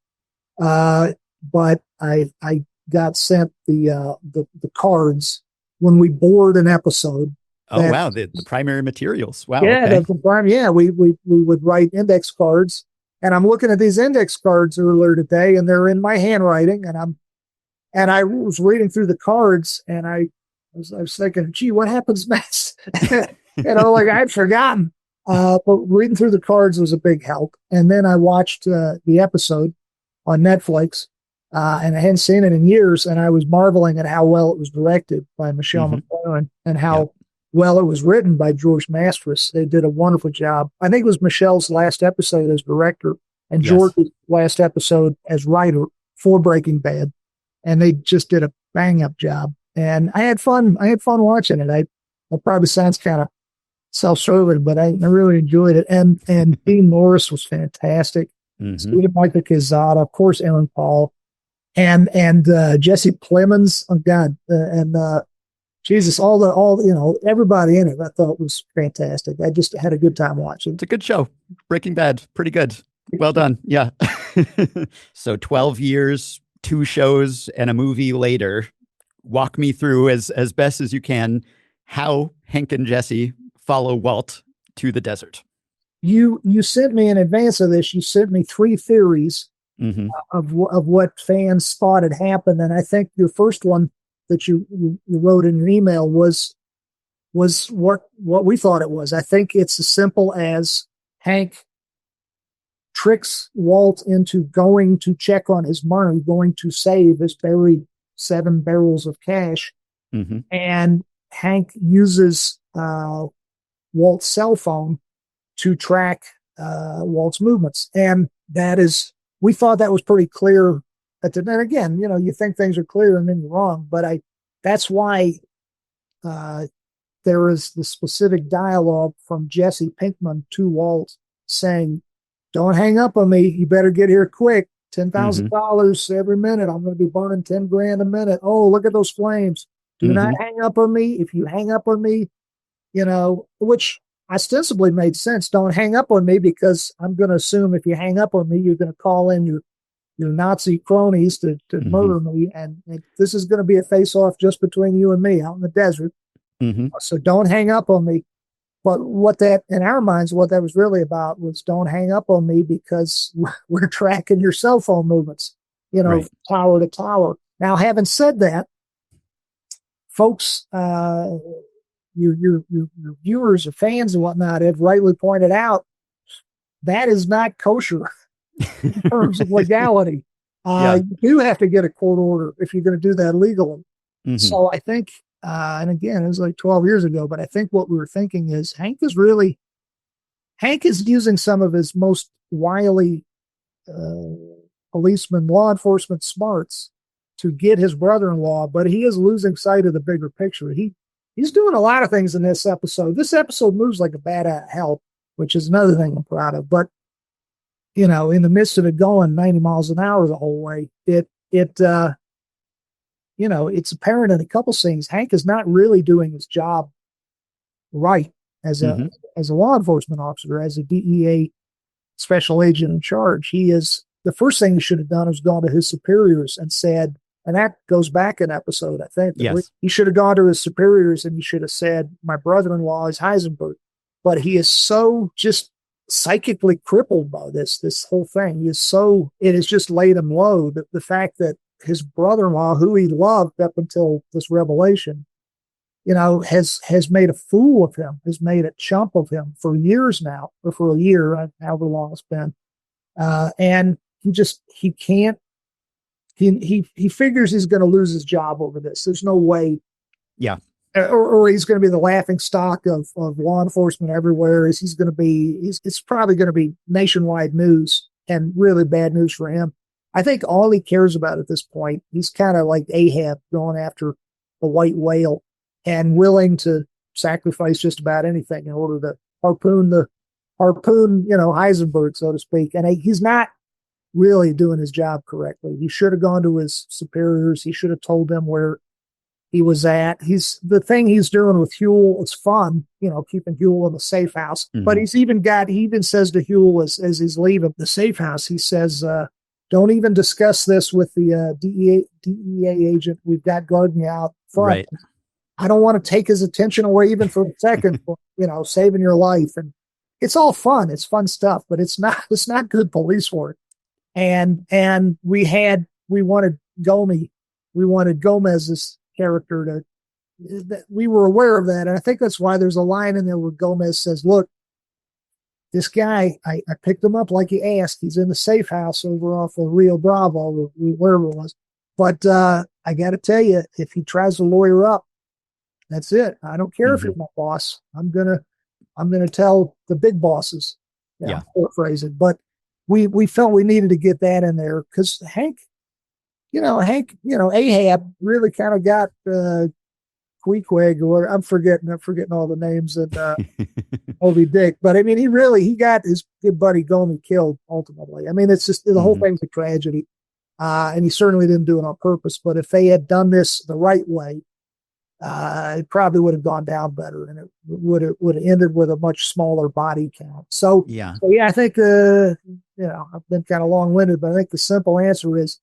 But I got sent the cards when we board an episode. Oh, wow. The primary materials. Wow. Yeah. Okay. We would write index cards, and I'm looking at these index cards earlier today, and they're in my handwriting, and I was reading through the cards, and I was thinking, gee, what happens next? Like I'd forgotten. But reading through the cards was a big help. And then I watched the episode on Netflix, and I hadn't seen it in years, and I was marveling at how well it was directed by Michelle McFarlane and how well it was written by George Mastras. They did a wonderful job. I think it was Michelle's last episode as director and George's last episode as writer for Breaking Bad. And they just did a bang up job. And I had fun. I had fun watching it. It probably sounds kind of self-serving, but I really enjoyed it. And Dean Norris was fantastic. Stephen Michael Quezada, of course, Aaron Paul, and Jesse Plemons. Oh God. Jesus, everybody in it, I thought was fantastic. I just had a good time watching. It's a good show. Breaking Bad. Pretty good. Well done. Yeah. So 12 years, 2 shows, and a movie later. Walk me through as best as you can how Hank and Jesse follow Walt to the desert. You sent me in advance of this. You sent me 3 theories of what fans thought had happened, and I think your first one that you wrote in your email was what we thought it was. I think it's as simple as Hank tricks Walt into going to check on his money, going to save his buried 7 barrels of cash, and Hank uses Walt's cell phone to track Walt's movements. And we thought that was pretty clear. And again, you think things are clear and then you're wrong, but that's why there is the specific dialogue from Jesse Pinkman to Walt saying, don't hang up on me. You better get here quick. $10,000 every minute. I'm going to be burning 10 grand a minute. Oh, look at those flames. Do not hang up on me. If you hang up on me, which ostensibly made sense. Don't hang up on me because I'm going to assume if you hang up on me, you're going to call in your Nazi cronies to murder me. And this is going to be a face-off just between you and me out in the desert. So don't hang up on me. But in our minds, what that was really about was don't hang up on me because we're tracking your cell phone movements, tower to tower. Now, having said that, folks, your viewers or fans and whatnot have rightly pointed out that is not kosher in terms of legality. You do have to get a court order if you're going to do that legally. So I think, and again, it was like 12 years ago, but I think what we were thinking is Hank is using some of his most wily policeman, law enforcement smarts to get his brother-in-law, but he is losing sight of the bigger picture. He's doing a lot of things in this episode. This episode moves like a bat out of hell, which is another thing I'm proud of. But, in the midst of it going 90 miles an hour the whole way, it's apparent in a couple scenes, Hank is not really doing his job right as a law enforcement officer, as a DEA special agent in charge. The first thing he should have done is gone to his superiors and said, and that goes back an episode, I think. Yes. He should have gone to his superiors and he should have said, my brother-in-law is Heisenberg. But he is so just psychically crippled by this whole thing. It has just laid him low. The fact that his brother-in-law, who he loved up until this revelation, has made a fool of him, has made a chump of him for years now, or for a year, however long it's been. And he can't, he figures he's going to lose his job over this. There's no way. Yeah. Or he's going to be the laughing stock of law enforcement everywhere. It's probably going to be nationwide news and really bad news for him. I think all he cares about at this point, he's kind of like Ahab going after a white whale and willing to sacrifice just about anything in order to harpoon Heisenberg, so to speak. And he's not really doing his job correctly. He should have gone to his superiors. He should have told them where he was at. The thing he's doing with Huel is fun, keeping Huel in the safe house. But he even says to Huel as he's leaving the safe house, he says, don't even discuss this with the DEA agent we've got guarding you out front. Right. I don't want to take his attention away even for a second, saving your life. And it's all fun. It's fun stuff, but it's not good police work. And we wanted Gomez's character we were aware of that. And I think that's why there's a line in there where Gomez says, look, this guy, I picked him up like he asked. He's in the safe house over off of Rio Bravo, or wherever it was. But I got to tell you, if he tries to lawyer up, that's it. I don't care if you're my boss. I'm gonna tell the big bosses. Paraphrase it. But we felt we needed to get that in there because Hank, Ahab really kind of got Queequeg, or I'm forgetting all the names and Moby Dick. But I mean, he got his good buddy Gomi killed ultimately. I mean, it's just the whole thing's a tragedy, and he certainly didn't do it on purpose. But if they had done this the right way, it probably would have gone down better, and it would have ended with a much smaller body count. So I think I've been kind of long-winded, but I think the simple answer is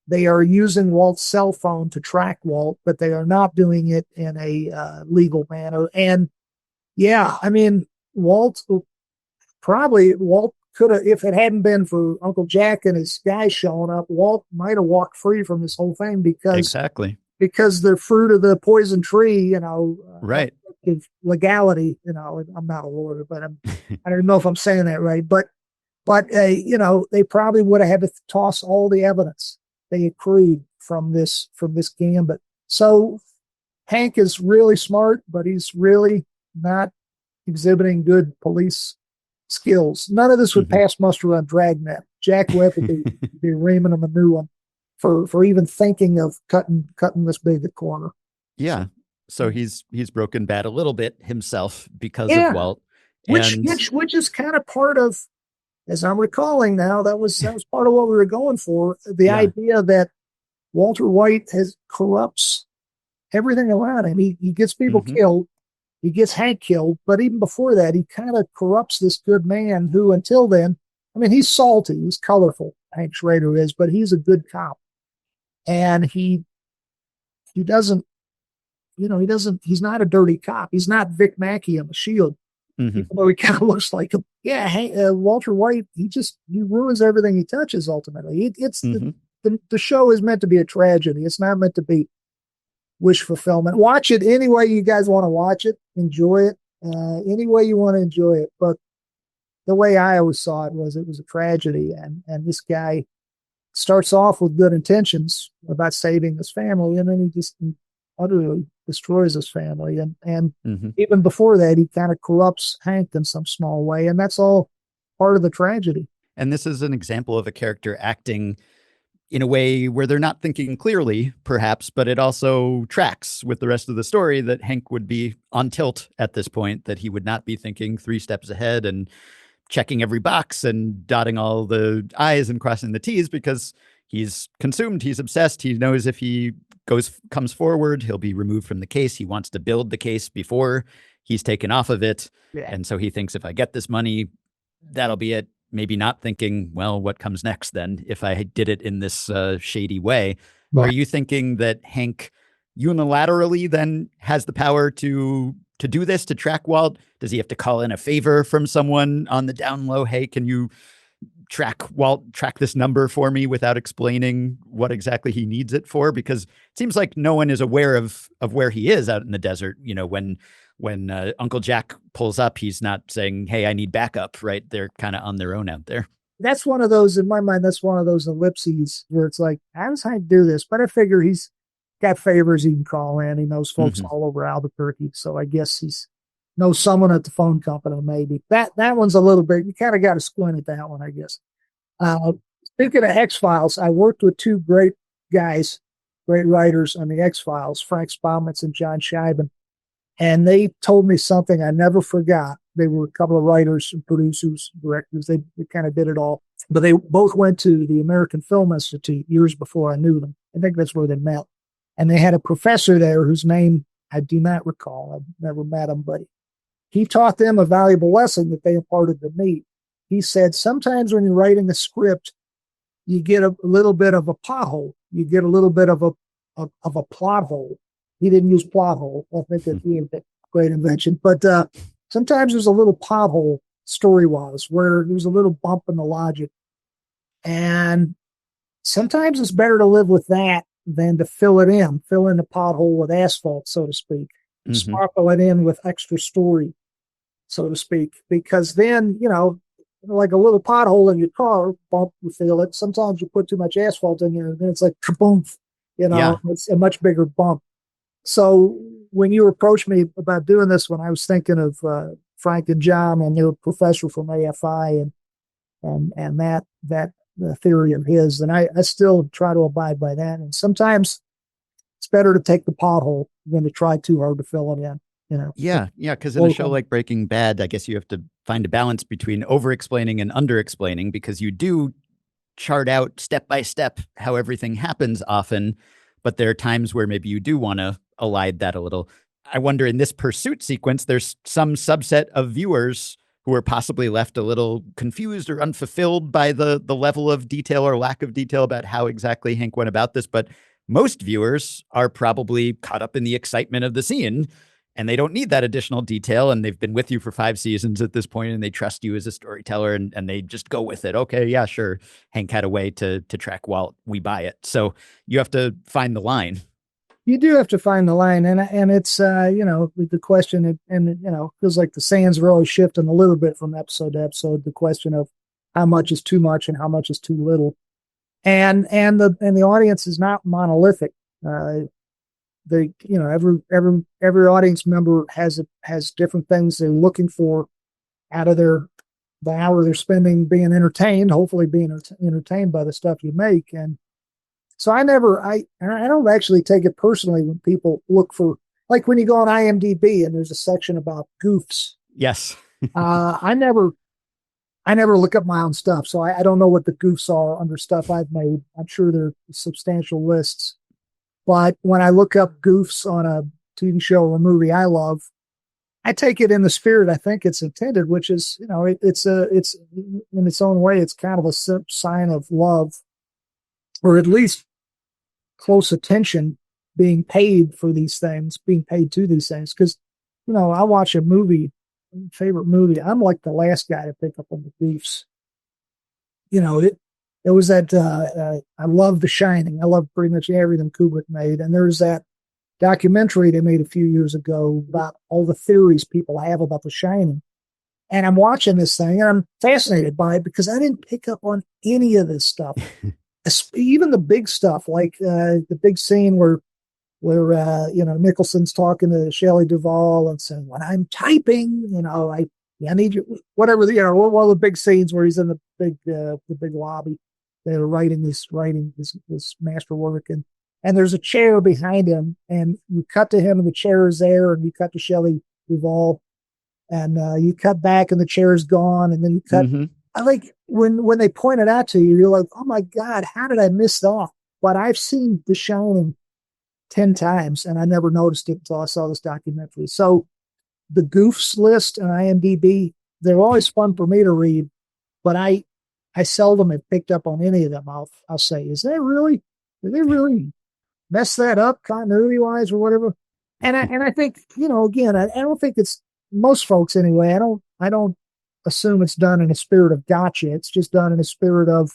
they are using Walt's cell phone to track Walt, but they are not doing it in a legal manner. And I mean, Walt could have, if it hadn't been for Uncle Jack and his guys showing up, Walt might have walked free from this whole thing because the fruit of the poison tree, right. Legality, I'm not a lawyer, but I don't know if I'm saying that right, but they probably would have had to toss all the evidence they accrued from this gambit. So Hank is really smart, but he's really not exhibiting good police skills. None of this would pass muster on Dragnet. Jack Webb would be reaming him a new one for even thinking of cutting this big a corner. Yeah. So he's broken bad a little bit himself because of Walt. Which is kind of part of, as I'm recalling now, that was part of what we were going for. The idea that Walter White corrupts everything around him. He gets people killed. He gets Hank killed. But even before that, he kind of corrupts this good man who, until then, I mean, he's salty. He's colorful. Hank Schrader is, but he's a good cop. And he doesn't, he's not a dirty cop. He's not Vic Mackey on the Shield. Even though he kind of looks like him. Walter White, he ruins everything he touches ultimately. The show is meant to be a tragedy. It's not meant to be wish fulfillment. Watch it any way you guys want to watch it. Enjoy it any way you want to enjoy it. But the way I always saw it was a tragedy. And this guy starts off with good intentions about saving his family, and then he just utterly destroys his family. And even before that, he kind of corrupts Hank in some small way. And that's all part of the tragedy. And this is an example of a character acting in a way where they're not thinking clearly, perhaps, but it also tracks with the rest of the story that Hank would be on tilt at this point, that he would not be thinking 3 steps ahead and checking every box and dotting all the I's and crossing the T's, because he's consumed, he's obsessed. He knows if he comes forward, he'll be removed from the case. He wants to build the case before he's taken off of it. Yeah. And so he thinks, if I get this money, that'll be it. Maybe not thinking, well, what comes next then if I did it in this shady way? Right. Are you thinking that Hank unilaterally then has the power to do this, to track Walt? Does he have to call in a favor from someone on the down low? Hey, can you track this number for me, without explaining what exactly he needs it for? Because it seems like no one is aware of where he is out in the desert. When Uncle Jack pulls up, he's not saying, hey, I need backup, right? They're kind of on their own out there. That's one of those, in my mind, that's one of those ellipses where it's like, how does Hank do this? But I figure he's got favors he can call in. He knows folks all over Albuquerque. So I guess he's knows someone at the phone company, maybe. That one's a little bit, you kind of got to squint at that one, I guess. Speaking of X-Files, I worked with 2 great guys, great writers on the X-Files, Frank Spalmans and John Scheiben. And they told me something I never forgot. they were a couple of writers and producers, directors. They kind of did it all. But they both went to the American Film Institute years before I knew them. I think that's where they met. And they had a professor there whose name I do not recall. I've never met him, but he taught them a valuable lesson that they imparted to me. He said, sometimes when you're writing a script, you get a little bit of a pothole. You get a little bit of a plot hole. He didn't use plot hole. I think that'd be a great invention. But sometimes there's a little pothole story-wise where there's a little bump in the logic. And sometimes it's better to live with that than to fill it in, fill in the pothole with asphalt, so to speak, sparkle it in with extra story, so to speak, because then, like a little pothole in your car, bump, you feel it. Sometimes you put too much asphalt in there, and then it's like kaboom, It's a much bigger bump. So when you approached me about doing this, when I was thinking of Frank and John and their professor from AFI and that the theory of his, and I still try to abide by that. And sometimes it's better to take the pothole than to try too hard to fill it in. Yeah. Because in a show like Breaking Bad, I guess you have to find a balance between over-explaining and under-explaining, because you do chart out step by step how everything happens often, but there are times where maybe you do want to elide that a little. I wonder, in this pursuit sequence, there's some subset of viewers who are possibly left a little confused or unfulfilled by the level of detail or lack of detail about how exactly Hank went about this. But most viewers are probably caught up in the excitement of the scene, and they don't need that additional detail. And they've been with you for 5 seasons at this point, and they trust you as a storyteller, and they just go with it. Okay, yeah, sure. Hank had a way to track Walt. We buy it. So you have to find the line. You do have to find the line, and it's the question, and feels like the sands are always shifting a little bit from episode to episode. The question of how much is too much and how much is too little, and the audience is not monolithic. Every audience member has different things they're looking for out of the hour they're spending being entertained, hopefully being entertained by the stuff you make. And so I don't actually take it personally when people look for, like when you go on IMDb and there's a section about goofs. Yes. I never look up my own stuff, so I don't know what the goofs are under stuff I've made. I'm sure they're substantial lists. But when I look up goofs on a TV show or a movie I love, I take it in the spirit I think it's intended, which is, it's in its own way, it's kind of a sign of love, or at least close attention being paid to these things. Because, I watch a movie, favorite movie, I'm like the last guy to pick up on the goofs. It was that, I love The Shining. I love pretty much everything Kubrick made. And there's that documentary they made a few years ago about all the theories people have about The Shining. And I'm watching this thing and I'm fascinated by it because I didn't pick up on any of this stuff. Even the big stuff, like the big scene where Nicholson's talking to Shelley Duvall and saying, when I'm typing, I need you, whatever, one of the big scenes where he's in the big lobby. They're writing this masterwork, and there's a chair behind him, and you cut to him and the chair is there, and you cut to Shelley Duvall, and you cut back and the chair is gone, and then you cut. I like when they point it out to you, you're like, oh my God, how did I miss that? But I've seen The Shining 10 times, and I never noticed it until I saw this documentary. So the goofs list on IMDb, they're always fun for me to read, but I seldom have picked up on any of them. I'll say, did they really mess that up continuity wise or whatever? And I think, again, I don't think it's, most folks anyway, I don't assume it's done in a spirit of gotcha. It's just done in a spirit of,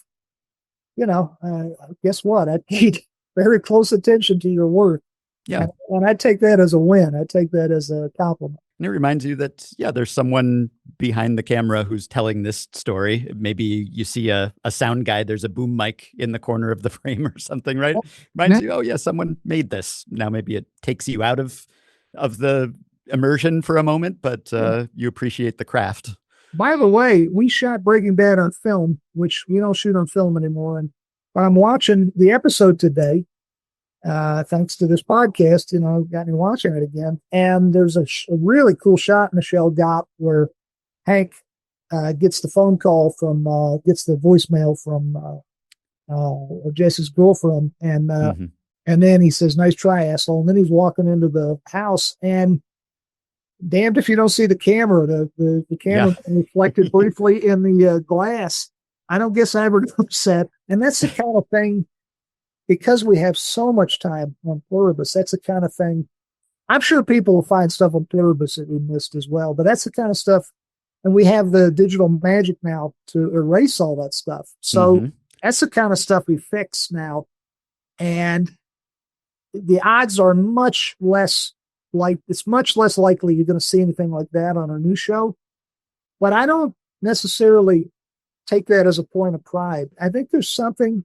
guess what? I paid very close attention to your work. Yeah. And I take that as a win. I take that as a compliment. And it reminds you that, there's someone behind the camera who's telling this story. Maybe you see a sound guy, there's a boom mic in the corner of the frame or something, right? Reminds you, someone made this. Now maybe it takes you out of the immersion for a moment, but you appreciate the craft. By the way, we shot Breaking Bad on film, which we don't shoot on film anymore. But I'm watching the episode today. Thanks to this podcast, got me watching it again. And there's a really cool shot Michelle got where Hank gets the phone call gets the voicemail from Jesse's girlfriend, and then he says, "Nice try, asshole." And then he's walking into the house, and damned if you don't see the camera. The camera reflected briefly in the glass. I don't guess I ever noticed that. And that's the kind of thing, because we have so much time on Pluribus, that's the kind of thing. I'm sure people will find stuff on Pluribus that we missed as well, but that's the kind of stuff. And we have the digital magic now to erase all that stuff. So that's the kind of stuff we fix now. And the odds are much less it's much less likely you're going to see anything like that on a new show. But I don't necessarily take that as a point of pride. I think there's something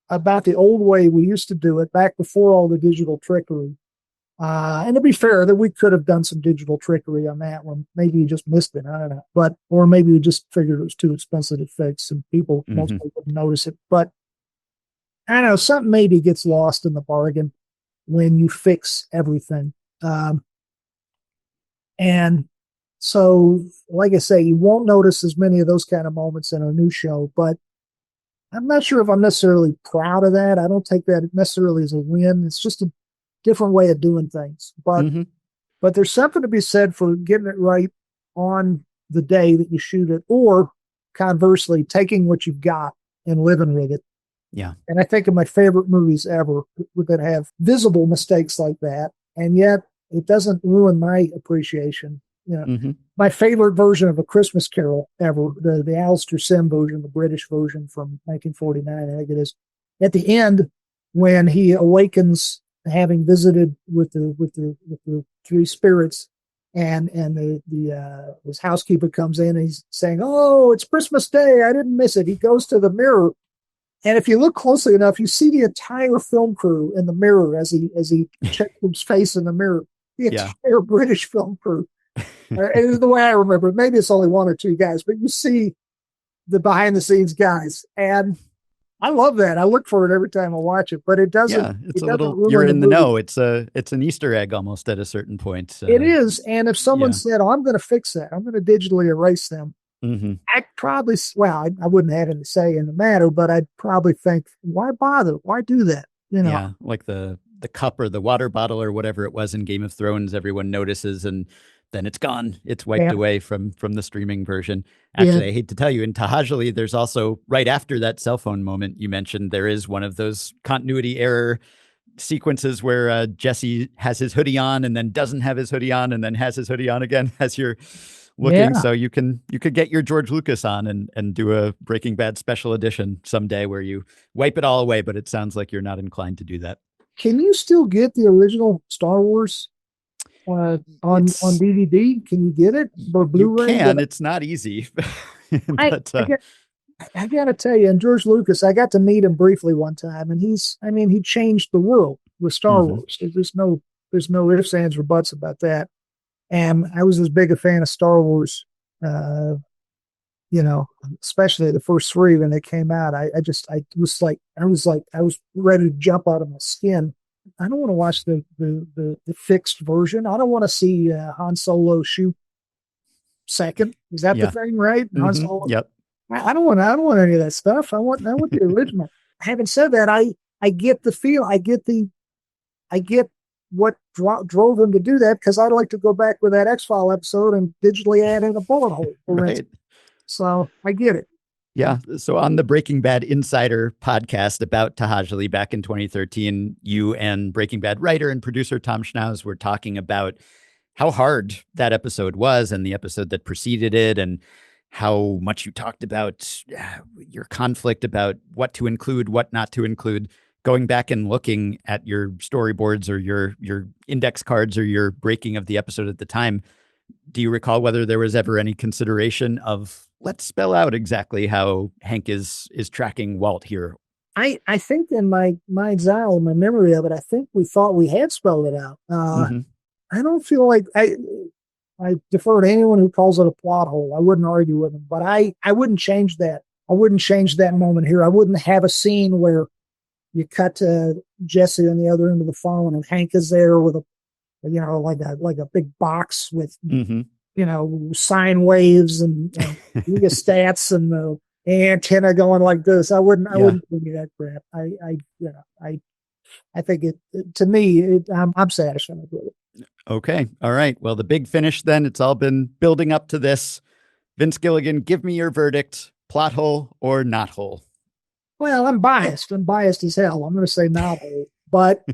about the old way we used to do it back before all the digital trickery. And to be fair, that we could have done some digital trickery on that one. Maybe you just missed it. I don't know. Or maybe we just figured it was too expensive to fix and most people wouldn't notice it. But I don't know, something maybe gets lost in the bargain when you fix everything. And so, like I say, you won't notice as many of those kind of moments in a new show, but I'm not sure if I'm necessarily proud of that. I don't take that necessarily as a win. It's just a different way of doing things. But there's something to be said for getting it right on the day that you shoot it, or conversely, taking what you've got and living with it. Yeah. And I think of my favorite movies ever that have visible mistakes like that, and yet it doesn't ruin my appreciation. You know, my favorite version of A Christmas Carol ever, the Alistair Sim version, the British version from 1949, I think it is. At the end, when he awakens, having visited with the three spirits, and his housekeeper comes in and he's saying, "Oh, it's Christmas Day. I didn't miss it." He goes to the mirror, and if you look closely enough, you see the entire film crew in the mirror as he checks his face in the mirror. The entire British film crew. And the way I remember it, maybe it's only one or two guys, but you see the behind the scenes guys, and I love that. I look for it every time I watch it, but it doesn't. Yeah, it's a little. You're in the know. It's an Easter egg almost at a certain point. It is, and if someone said, "Oh, I'm going to fix that. I'm going to digitally erase them," I'd probably, I wouldn't have any say in the matter, but I'd probably think, "Why bother? Why do that?" You know, yeah, like the cup or the water bottle or whatever it was in Game of Thrones. Everyone notices, and then it's gone. It's wiped away from the streaming version. Actually, I hate to tell you, in Tahajali, there's also, right after that cell phone moment you mentioned, there is one of those continuity error sequences where Jesse has his hoodie on and then doesn't have his hoodie on and then has his hoodie on again as you're looking. So you could get your George Lucas on and do a Breaking Bad special edition someday where you wipe it all away, but it sounds like you're not inclined to do that. Can you still get the original Star Wars on DVD? Can you get it or Blu-ray? You can. It's not easy. But, I got to tell you, and George Lucas, I got to meet him briefly one time, and he changed the world with Star Wars. There's no ifs, ands, or buts about that. And I was as big a fan of Star Wars, especially the first three when they came out. I was ready to jump out of my skin. I don't want to watch the fixed version. I don't want to see Han Solo shoot second. Is that the thing, right? Han Solo. Yep. I don't want any of that stuff. I want the original. Having said that, I get the feel. I get what drove him to do that, because I'd like to go back with that X-File episode and digitally add in a bullet hole. Right. So I get it. Yeah. So on the Breaking Bad Insider podcast about Tahajali back in 2013, you and Breaking Bad writer and producer Tom Schnauz were talking about how hard that episode was and the episode that preceded it, and how much you talked about your conflict about what to include, what not to include. Going back and looking at your storyboards or your index cards or your breaking of the episode at the time, do you recall whether there was ever any consideration of, let's spell out exactly how Hank is tracking Walt here? I think in my mind's eye, my memory of it, I think we thought we had spelled it out. I don't feel like I defer to anyone who calls it a plot hole. I wouldn't argue with them, but I wouldn't change that. I wouldn't change that moment here. I wouldn't have a scene where you cut to Jesse on the other end of the phone and Hank is there with like a big box with sine waves and rheostats and the antenna going like this. I wouldn't do any of that crap. I think to me, I'm satisfied with it. Okay. All right. Well, the big finish then, it's all been building up to this. Vince Gilligan, give me your verdict. Plot hole or not hole? Well, I'm biased. I'm biased as hell. I'm going to say not hole. But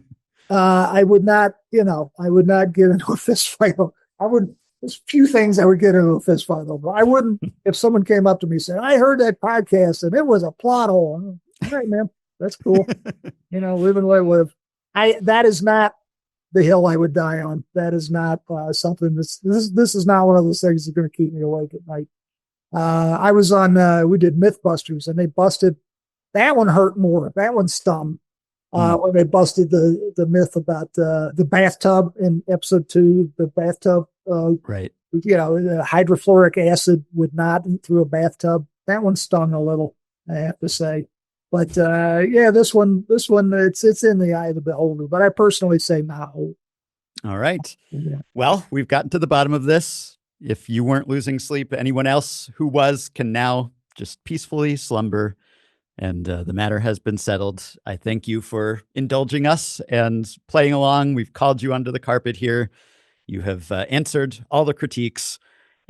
I would not get into a fist fight. There's few things I would get into a fist fight over. I wouldn't, if someone came up to me and said, I heard that podcast and it was a plot hole. All right, man, that's cool. Live and let live. That is not the hill I would die on. That is not something this is not one of those things that's going to keep me awake at night. I was on, we did Mythbusters and they busted, that one hurt more. That one stung. When they busted the myth about the bathtub in episode 2, the bathtub, right? The hydrofluoric acid would not eat through a bathtub. That one stung a little, I have to say. But this one, it's in the eye of the beholder. But I personally say no. All right. Yeah. Well, we've gotten to the bottom of this. If you weren't losing sleep, anyone else who was can now just peacefully slumber. And the matter has been settled. I thank you for indulging us and playing along. We've called you under the carpet here. You have answered all the critiques,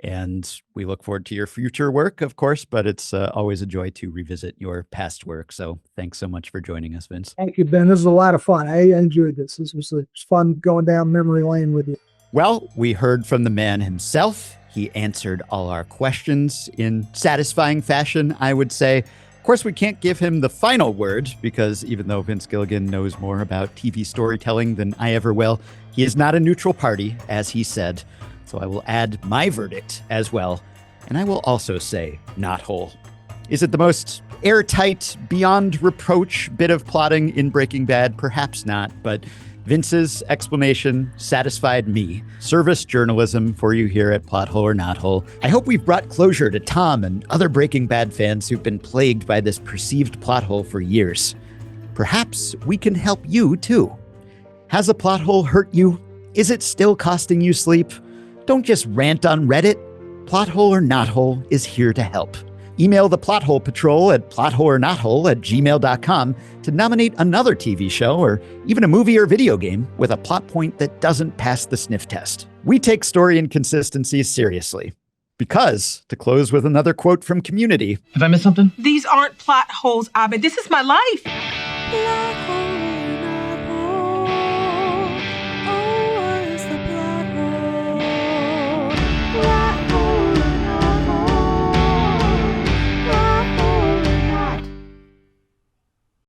and we look forward to your future work, of course, but it's always a joy to revisit your past work. So thanks so much for joining us, Vince. Thank you, Ben. This was a lot of fun. I enjoyed this. This was fun going down memory lane with you. Well, we heard from the man himself. He answered all our questions in satisfying fashion, I would say. Of course, we can't give him the final word because even though Vince Gilligan knows more about TV storytelling than I ever will, he is not a neutral party, as he said. So I will add my verdict as well. And I will also say not whole. Is it the most airtight, beyond reproach bit of plotting in Breaking Bad? Perhaps not, but Vince's explanation satisfied me. Service journalism for you here at Plot Hole or Not Hole. I hope we've brought closure to Tom and other Breaking Bad fans who've been plagued by this perceived plot hole for years. Perhaps we can help you too. Has a plot hole hurt you? Is it still costing you sleep? Don't just rant on Reddit. Plot Hole or Not Hole is here to help. Email the Plot Hole Patrol at plotholeornothole@gmail.com to nominate another TV show or even a movie or video game with a plot point that doesn't pass the sniff test. We take story inconsistencies seriously. Because, to close with another quote from Community. Have I missed something? These aren't plot holes, Abed. This is my life.